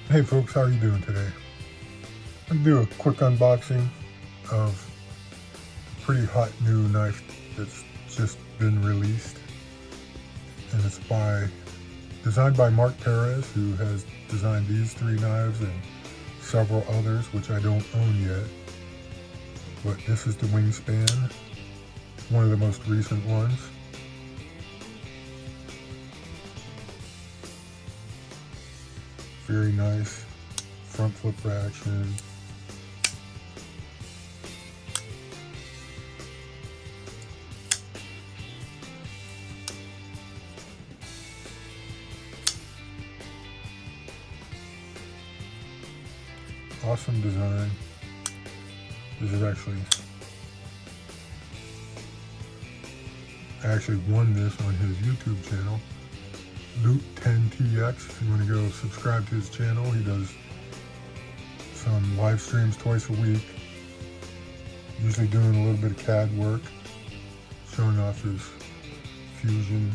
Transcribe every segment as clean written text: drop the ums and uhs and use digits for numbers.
Hey folks, how are you doing today? I'm gonna do a quick unboxing of a pretty hot new knife that's just been released. And it's designed by Mark Perez, who has designed these three knives and several others, which I don't own yet. But this is the Wingspan, one of the most recent ones. Very nice front flip action. Awesome design. This is I actually won this on his YouTube channel, Luke10TX. If you want to go subscribe to his channel, he does some live streams twice a week, usually doing a little bit of CAD work, showing off his fusion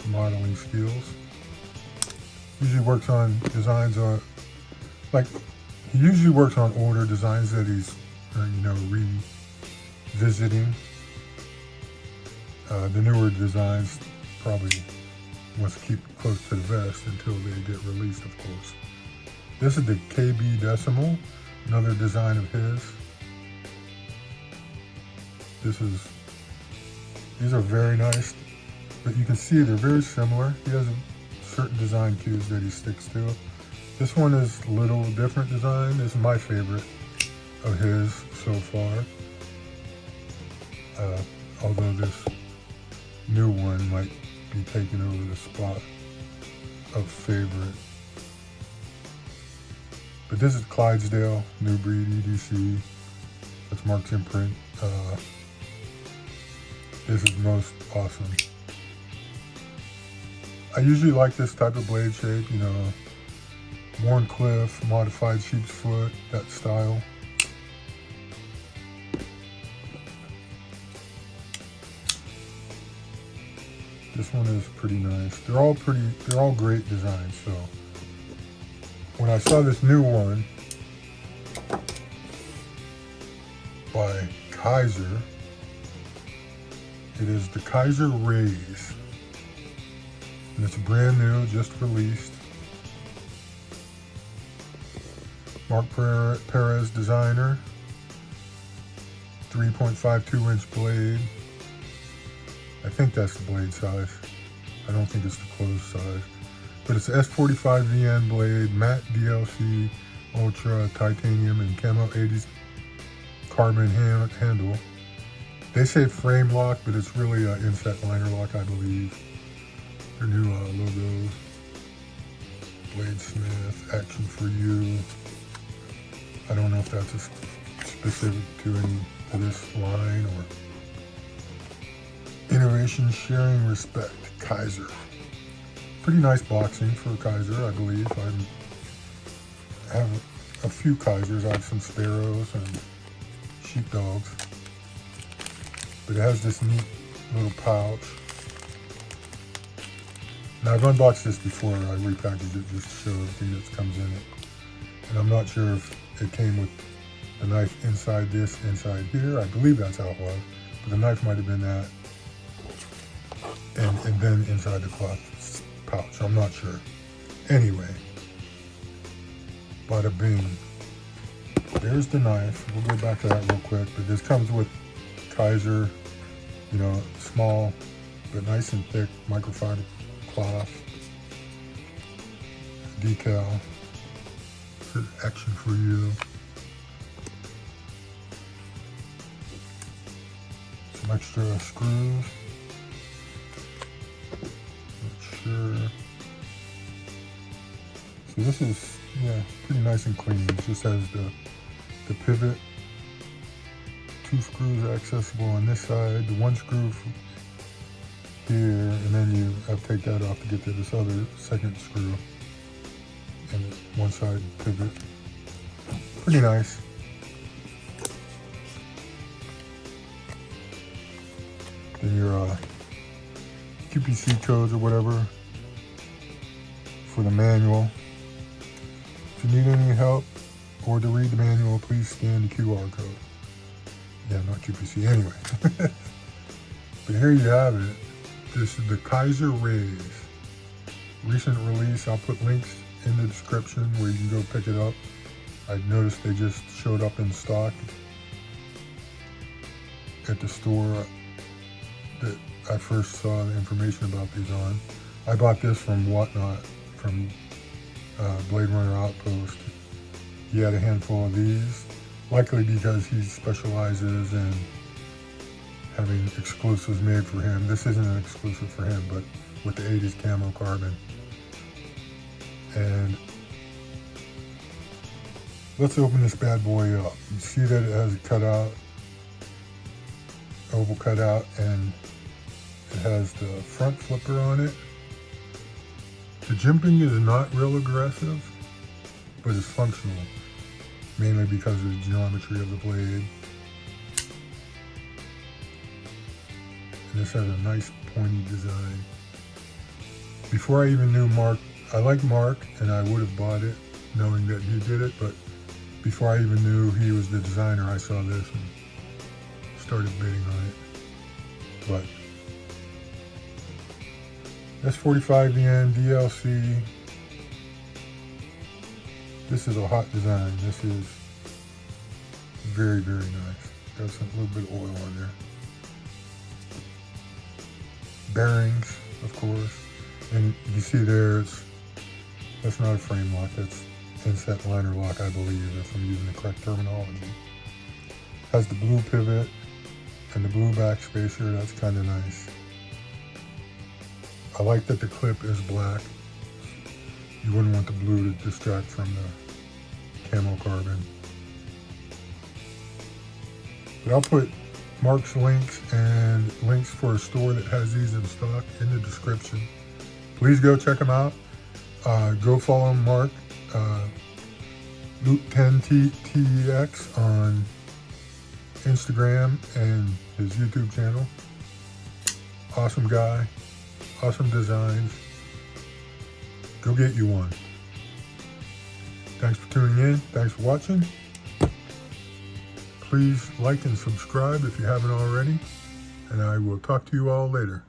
modeling skills. Usually works on designs he usually works on older designs that he's revisiting. The newer designs probably wants to keep close to the vest until they get released, of course. This is the KB Decimal, another design of his. These are very nice, but you can see they're very similar. He has certain design cues that he sticks to. This one is a little different design. This is my favorite of his so far. Although this new one might be taking over the spot of favorite. But this is Clydesdale, New Breed EDC. That's Mark's imprint. This is most awesome. I usually like this type of blade shape, Warncliffe, modified sheep's foot, that style. This one is pretty nice. They're all great designs. So when I saw this new one by Kizer, it is the Kizer Raze. And it's brand new, just released. Mark Perez designer, 3.52 inch blade. I think that's the blade size. I don't think it's the closed size. But it's S45 VN blade, matte DLC, ultra titanium and camo 80s carbon handle. They say frame lock, but it's really an inset liner lock, I believe. Their new logos. Bladesmith, action for you. I don't know if that's specific to this line or innovation, sharing, respect, Kizer. Pretty nice boxing for Kizer, I believe. I have a few Kizers. I have some Sparrows and Sheepdogs. But it has this neat little pouch. Now I've unboxed this before. I repackaged it just to show everything that comes in it. And I'm not sure if it came with the knife inside here. I believe that's how it was. But the knife might have been that. And then inside the cloth pouch. I'm not sure. Anyway. Bada bing. There's the knife. We'll go back to that real quick. But this comes with Kizer, small but nice and thick microfiber cloth. Decal. Action for you. Some extra screws. Not sure. So this is pretty nice and clean. It just has the pivot. 2 screws are accessible on this side. The 1 screw here, and then you have to take that off to get to this other second screw. And one side pivot. Pretty nice. Then your QPC codes or whatever for the manual. If you need any help or to read the manual, please scan the QR code. Yeah, not QPC anyway. But here you have it. This is the Kizer Raze. Recent release. I'll put links in the description where you can go pick it up. I noticed they just showed up in stock at the store that I first saw the information about these on. I bought this from Whatnot, from Blade Runner Outpost. He had a handful of these, likely because he specializes in having exclusives made for him. This isn't an exclusive for him, but with the 80s camo carbon. And let's open this bad boy up. You see that it has a cutout, oval cutout, and it has the front flipper on it. The jimping is not real aggressive, but it's functional, mainly because of the geometry of the blade. And this has a nice pointy design. Before I even knew Mark, I like Mark and I would have bought it knowing that he did it, but before I even knew he was the designer, I saw this and started bidding on it. But that's 45 yen DLC. This is a hot design. This is very, very nice. Got some little bit of oil on there. Bearings, of course. And you see there, that's not a frame lock, that's inset liner lock, I believe, if I'm using the correct terminology. Has the blue pivot and the blue back spacer, that's kind of nice. I like that the clip is black. You wouldn't want the blue to distract from the camo carbon. But I'll put Mark's links and links for a store that has these in stock in the description. Please go check them out. Go follow Mark, Luke10TEX on Instagram and his YouTube channel. Awesome guy, awesome designs. Go get you one. Thanks for tuning in. Thanks for watching. Please like and subscribe if you haven't already. And I will talk to you all later.